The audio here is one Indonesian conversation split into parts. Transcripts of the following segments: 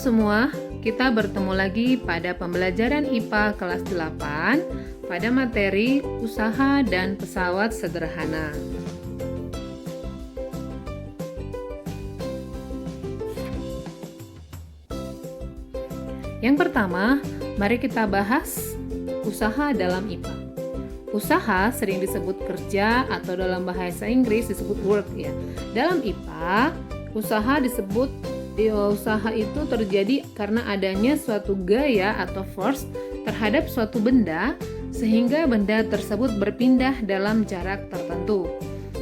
semua, kita bertemu lagi pada pembelajaran IPA kelas 8 pada materi usaha dan pesawat sederhana. Yang pertama, mari kita bahas usaha dalam IPA. Usaha sering disebut kerja atau dalam bahasa Inggris disebut work ya. Dalam IPA, usaha itu terjadi karena adanya suatu gaya atau force terhadap suatu benda sehingga benda tersebut berpindah dalam jarak tertentu.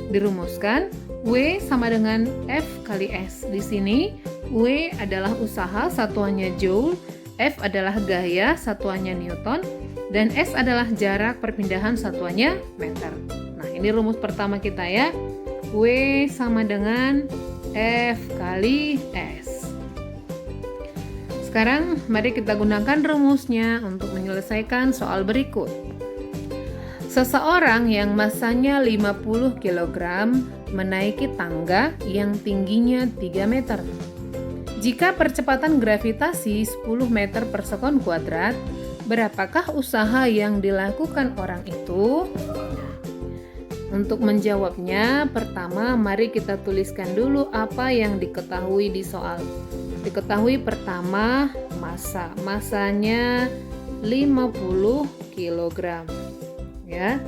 Dirumuskan, W sama dengan F kali S. Di sini, W adalah usaha, satuannya joule, F adalah gaya, satuannya Newton, dan S adalah jarak perpindahan, satuannya meter. Nah, ini rumus pertama kita ya. W sama dengan F kali S. Sekarang mari kita gunakan rumusnya untuk menyelesaikan soal berikut. Seseorang yang masanya 50 kg menaiki tangga yang tingginya 3 meter. Jika percepatan gravitasi 10 meter per sekon kuadrat, berapakah usaha yang dilakukan orang itu? Untuk menjawabnya, pertama mari kita tuliskan dulu apa yang diketahui di soal. Diketahui pertama massa. Massanya 50 kg. Ya.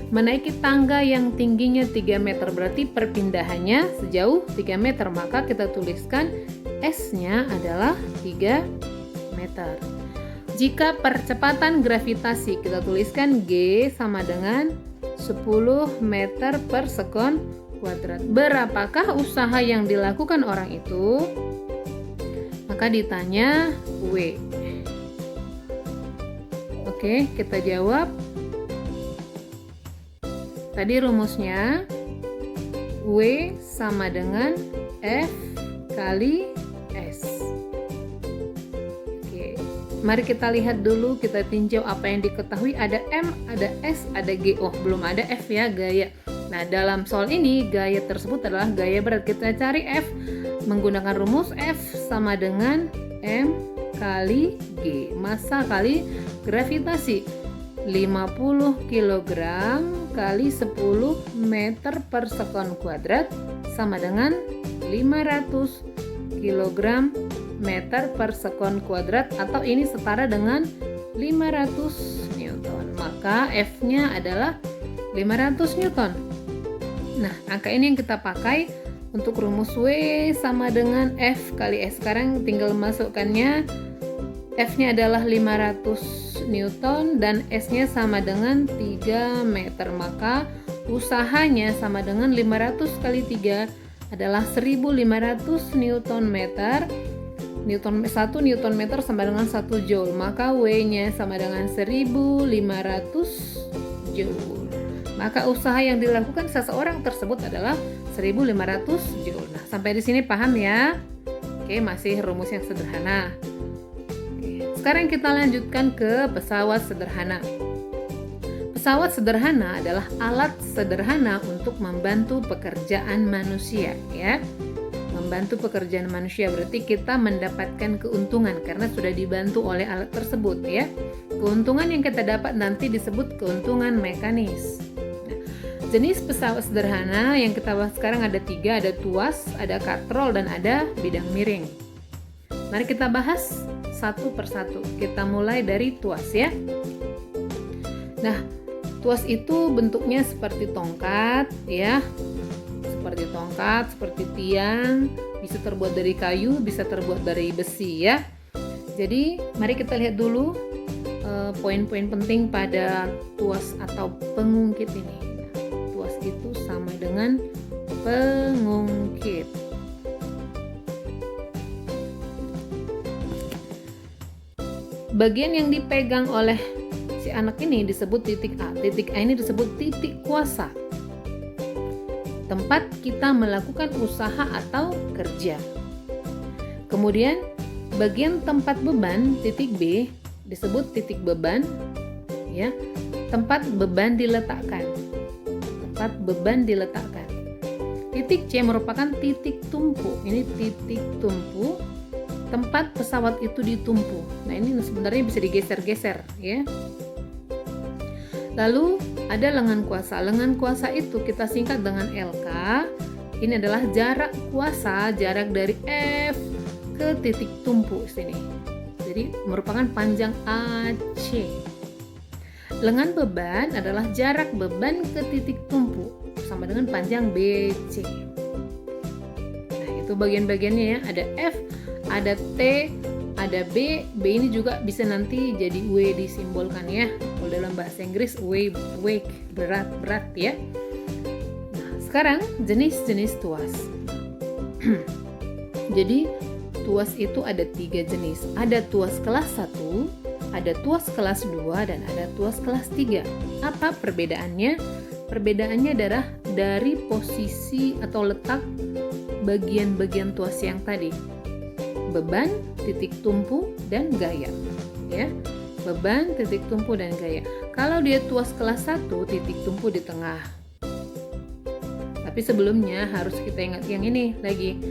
Menaiki tangga yang tingginya 3 meter berarti perpindahannya sejauh 3 meter, maka kita tuliskan S-nya adalah 3 meter. Jika percepatan gravitasi, kita tuliskan G sama dengan 10 meter per sekon kuadrat. Berapakah usaha yang dilakukan orang itu? Maka ditanya W. Oke, kita jawab. Tadi rumusnya W sama dengan F kali S. Oke, mari kita lihat dulu, kita tinjau apa yang diketahui. Ada M, ada S, ada G. Oh, belum ada F ya, gaya. Nah, dalam soal ini gaya tersebut adalah gaya berat. Kita cari F menggunakan rumus F sama dengan M kali G. Massa kali gravitasi. 50 kg kali 10 meter per sekon kuadrat sama dengan 500 kg meter per sekon kuadrat, atau ini setara dengan 500 Newton. Maka F-nya adalah 500 Newton. Nah, angka ini yang kita pakai untuk rumus W sama dengan F kali S. Sekarang tinggal masukkannya. F-nya adalah 500 Newton dan S-nya sama dengan 3 meter. Maka usahanya sama dengan 500 kali 3 adalah 1500 Newton meter. 1 Newton meter sama dengan 1 joule. Maka W-nya sama dengan 1500 joule. Maka usaha yang dilakukan seseorang tersebut adalah 1500 joule. Nah, sampai di sini paham ya? Oke, masih rumus yang sederhana. Sekarang kita lanjutkan ke pesawat sederhana. Pesawat sederhana adalah alat sederhana untuk membantu pekerjaan manusia ya. Membantu pekerjaan manusia berarti kita mendapatkan keuntungan karena sudah dibantu oleh alat tersebut ya. Keuntungan yang kita dapat nanti disebut keuntungan mekanis. Nah, jenis pesawat sederhana yang kita bahas sekarang ada 3, ada tuas, ada katrol, dan ada bidang miring. Mari kita bahas satu persatu. Kita mulai dari tuas ya. Nah, tuas itu bentuknya seperti tongkat ya. Seperti tongkat, seperti tiang, bisa terbuat dari kayu, bisa terbuat dari besi ya. Jadi, mari kita lihat dulu poin-poin penting pada tuas atau pengungkit ini. Nah, tuas itu sama dengan pengungkit. Bagian yang dipegang oleh si anak ini disebut titik A. Titik A ini disebut titik kuasa. Tempat kita melakukan usaha atau kerja. Kemudian bagian tempat beban titik B disebut titik beban ya. Tempat beban diletakkan. Tempat beban diletakkan. Titik C merupakan titik tumpu. Ini titik tumpu. tempat pesawat itu ditumpu. Nah, ini sebenarnya bisa digeser-geser ya. Lalu ada lengan kuasa. Lengan kuasa itu kita singkat dengan LK. Ini adalah jarak kuasa, jarak dari F ke titik tumpu sini. Jadi merupakan panjang AC. Lengan beban adalah jarak beban ke titik tumpu sama dengan panjang BC. Nah, itu bagian-bagiannya ya. Ada F, ada T, ada B. B ini juga bisa nanti jadi W disimbolkan ya. Kalau dalam bahasa Inggris weight, berat ya. Nah, sekarang jenis-jenis tuas. Jadi tuas itu ada 3 jenis. Ada tuas kelas 1, ada tuas kelas 2, dan ada tuas kelas 3. Apa perbedaannya? Perbedaannya adalah dari posisi atau letak bagian-bagian tuas yang tadi. Beban, titik tumpu, dan gaya. Ya. Beban, titik tumpu, dan gaya. Kalau dia tuas kelas 1, titik tumpu di tengah. Tapi sebelumnya harus kita ingat yang ini lagi.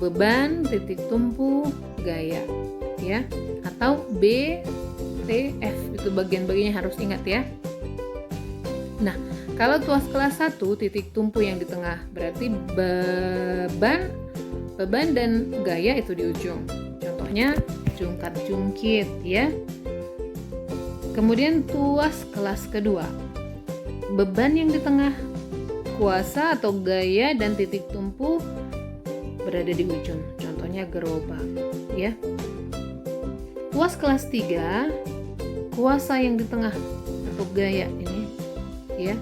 Beban, titik tumpu, gaya. Ya. Atau B, T, F. Itu bagian-bagiannya harus ingat ya. Nah, kalau tuas kelas 1, titik tumpu yang di tengah. Berarti beban dan gaya itu di ujung. Contohnya jungkat-jungkit ya. Kemudian tuas kelas kedua. Beban yang di tengah, kuasa atau gaya dan titik tumpu berada di ujung. Contohnya gerobak ya. Tuas kelas 3, kuasa yang di tengah atau gaya ini ya.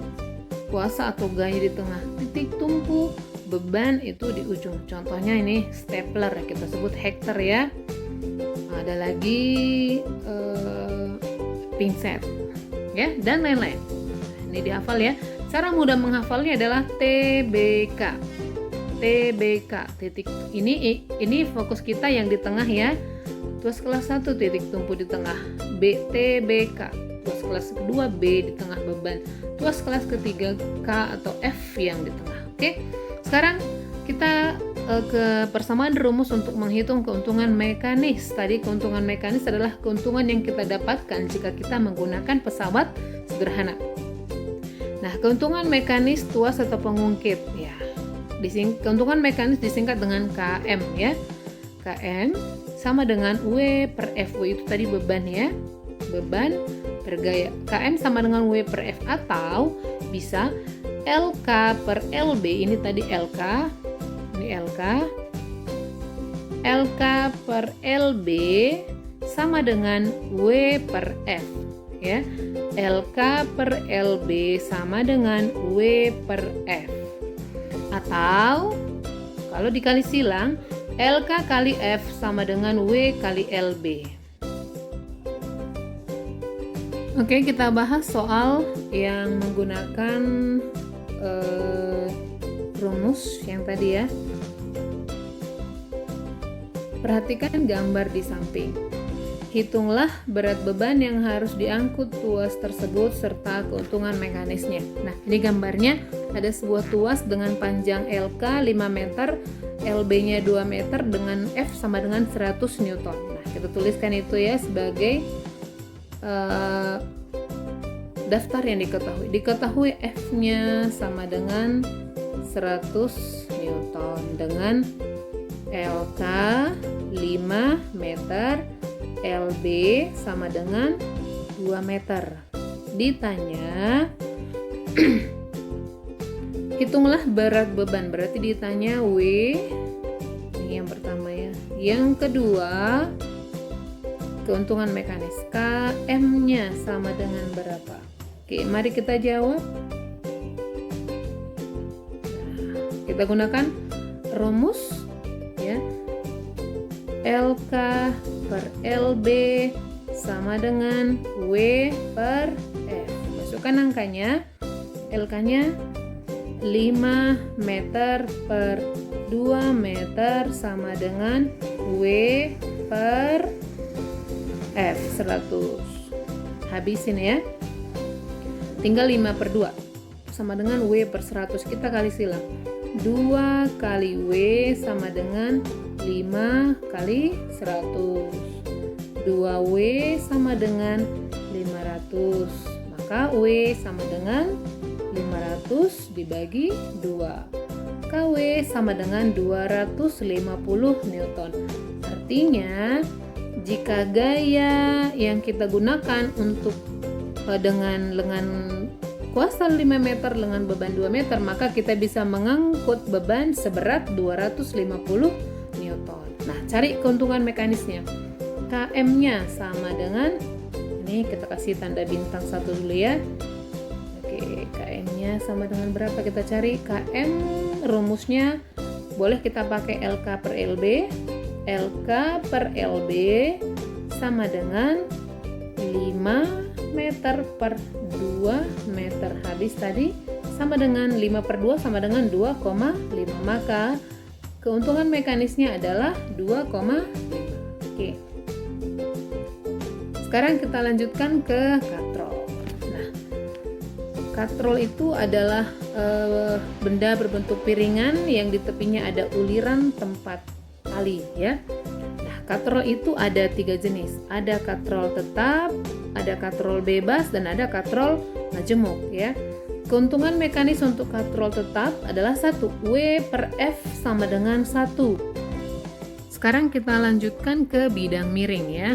Kuasa atau gaya di tengah, titik tumpu, beban itu di ujung. Contohnya ini stapler, kita sebut hektar ya. Ada lagi pinset ya, dan lain-lain. Ini dihafal ya. Cara mudah menghafalnya adalah TBK. TBK titik ini fokus kita yang di tengah ya. Tuas kelas 1 titik tumpu di tengah. TBK. Tuas kelas kedua B di tengah beban. Tuas kelas ketiga K atau F yang di tengah. Oke. Sekarang kita ke persamaan rumus untuk menghitung keuntungan mekanis. Tadi keuntungan mekanis adalah keuntungan yang kita dapatkan jika kita menggunakan pesawat sederhana. Nah, keuntungan mekanis tuas atau pengungkit ya. Keuntungan mekanis disingkat dengan KM ya. KM sama dengan W per F. W itu tadi beban ya. Beban per gaya. KM sama dengan W per F atau bisa LK per LB. Ini tadi LK. Ini LK. LK per LB sama dengan W per F ya. LK per LB sama dengan W per F. Atau kalau dikali silang, LK kali F sama dengan W kali LB. Oke, kita bahas soal yang menggunakan rumus yang tadi ya. Perhatikan gambar di samping. Hitunglah berat beban yang harus diangkut tuas tersebut serta keuntungan mekanisnya. Nah, ini gambarnya ada sebuah tuas dengan panjang LK 5 meter, LB-nya 2 meter dengan F sama dengan 100 Newton. Nah, kita tuliskan itu ya sebagai daftar yang diketahui. Diketahui F-nya sama dengan 100 Newton dengan LK 5 meter, LB sama dengan 2 meter. Ditanya hitunglah berat beban, berarti ditanya W. Ini yang pertama ya. Yang kedua, keuntungan mekanis. KM-nya sama dengan berapa? Oke, mari kita jawab. Nah, kita gunakan rumus ya. LK per LB sama dengan W per F. Masukkan angkanya. LK-nya 5 meter per 2 meter sama dengan W per F 100. Habisin ya. Tinggal 5 per 2 sama dengan W per 100. Kita kali silang. 2 kali W sama dengan 5 kali 100. 2W sama dengan 500. Maka W sama dengan 500 dibagi 2. KW sama dengan 250 Newton. Artinya, jika gaya yang kita gunakan untuk dengan kuasa 5 meter dengan beban 2 meter, maka kita bisa mengangkut beban seberat 250 Newton. Nah, cari keuntungan mekanisnya. KM-nya sama dengan, ini kita kasih tanda bintang 1 dulu ya. Oke, KM-nya sama dengan berapa? Kita cari KM, rumusnya boleh kita pakai LK per LB. LK per LB sama dengan 5 meter per 2 meter. Habis tadi sama dengan 5 per 2 sama dengan 2,5. Maka keuntungan mekanisnya adalah 2,5. Oke. Sekarang kita lanjutkan ke katrol. Nah, katrol itu adalah benda berbentuk piringan yang di tepinya ada uliran tempat tali ya. Nah, katrol itu ada 3 jenis. Ada katrol tetap, ada katrol bebas, dan ada katrol majemuk ya. Keuntungan mekanis untuk katrol tetap adalah 1. W per F sama dengan 1. Sekarang kita lanjutkan ke bidang miring ya.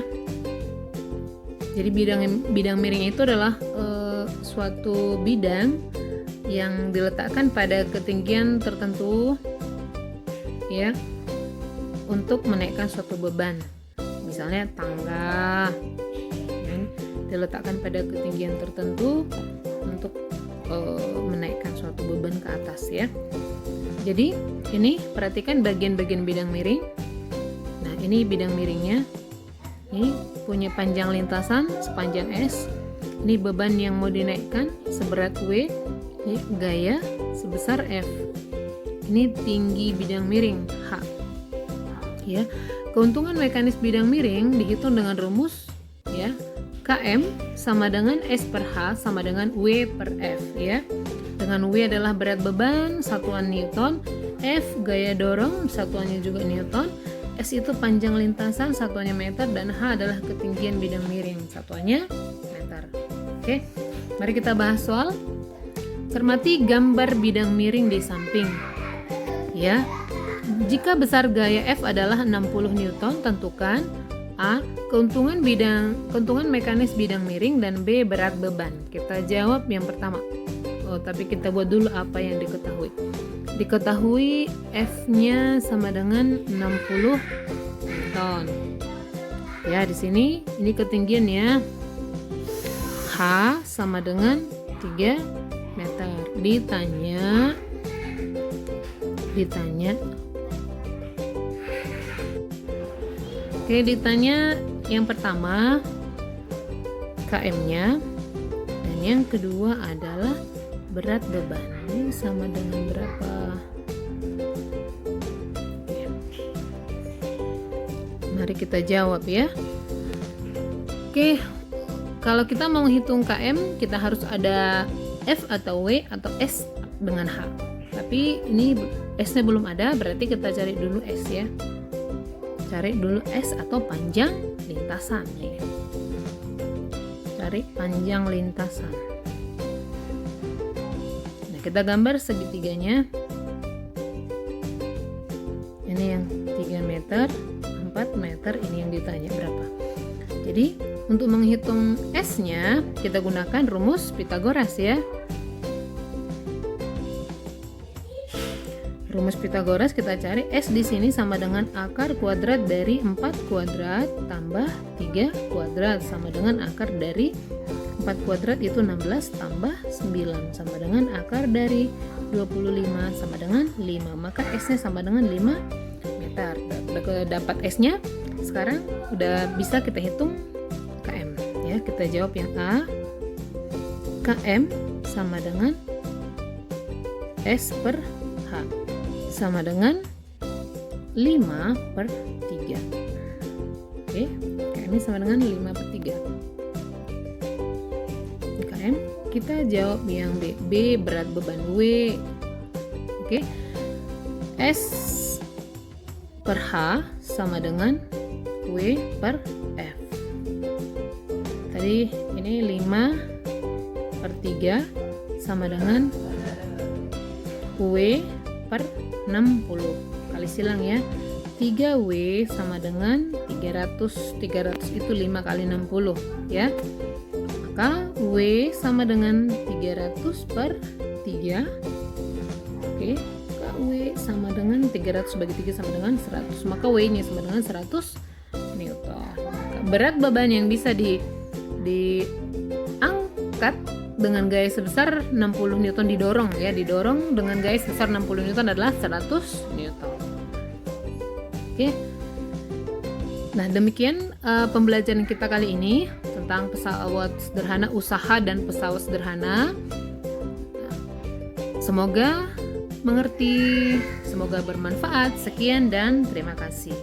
Jadi bidang miring itu adalah suatu bidang yang diletakkan pada ketinggian tertentu ya, untuk menaikkan suatu beban. Misalnya tangga yang diletakkan pada ketinggian tertentu untuk menaikkan suatu beban ke atas ya. Jadi ini perhatikan bagian-bagian bidang miring. Nah, ini bidang miringnya. Ini punya panjang lintasan sepanjang S. Ini beban yang mau dinaikkan seberat W. Ini gaya sebesar F. Ini tinggi bidang miring H. Ya. Keuntungan mekanis bidang miring dihitung dengan rumus ya. KM sama dengan S per H sama dengan W per F ya. Dengan W adalah berat beban, satuan Newton. F gaya dorong, satuannya juga Newton. S itu panjang lintasan, satuannya meter, dan H adalah ketinggian bidang miring, satuannya meter. Oke, mari kita bahas soal. Cermati gambar bidang miring di samping. Ya, jika besar gaya F adalah 60 Newton, tentukan A. Keuntungan mekanis bidang miring, dan B. Berat beban. Kita jawab yang pertama. Tapi kita buat dulu apa yang diketahui. Diketahui F-nya sama dengan 60 Newton. Ya, di sini ini ketinggian ya. H sama dengan 3 meter. Ditanya Oke, ditanya yang pertama KM-nya, dan yang kedua adalah berat beban. Ini sama dengan berapa? Mari kita jawab ya. Oke, kalau kita mau menghitung KM, kita harus ada F atau W atau S dengan H. Tapi ini S-nya belum ada, berarti kita cari dulu S ya. Cari dulu S atau panjang lintasan nih. Cari panjang lintasan. Nah, kita gambar segitiganya. Ini yang 3 meter, 4 meter, ini yang ditanya berapa. Jadi, untuk menghitung S-nya, kita gunakan rumus Pythagoras ya. Rumus Pythagoras kita cari S di sini sama dengan akar kuadrat dari 4 kuadrat tambah 3 kuadrat sama dengan akar dari 4 kuadrat itu 16 tambah 9 sama dengan akar dari 25 sama dengan 5. Maka S-nya sama dengan 5 meter. Udah dapat S-nya. Sekarang udah bisa kita hitung KM ya. Kita jawab yang A. KM sama dengan S per H sama dengan 5 per 3. Oke, KM sama dengan 5 per 3. KM, kita jawab yang B. B berat beban W. Oke, S per H sama dengan W per F. Tadi ini 5 per 3 sama dengan W per 60. Kali silang ya. 3W sama dengan 300. 300 itu 5 kali 60 ya. Maka W sama dengan 300 per 3. Oke, maka W sama dengan 300 bagi 3 sama dengan 100. Maka W-nya sama dengan 100 Newton. Maka berat beban yang bisa diangkat dengan gaya sebesar 60 Newton didorong dengan gaya sebesar 60 Newton adalah 100 Newton. Oke. Nah, demikian pembelajaran kita kali ini tentang pesawat sederhana usaha dan pesawat sederhana. Semoga mengerti, semoga bermanfaat. Sekian dan terima kasih.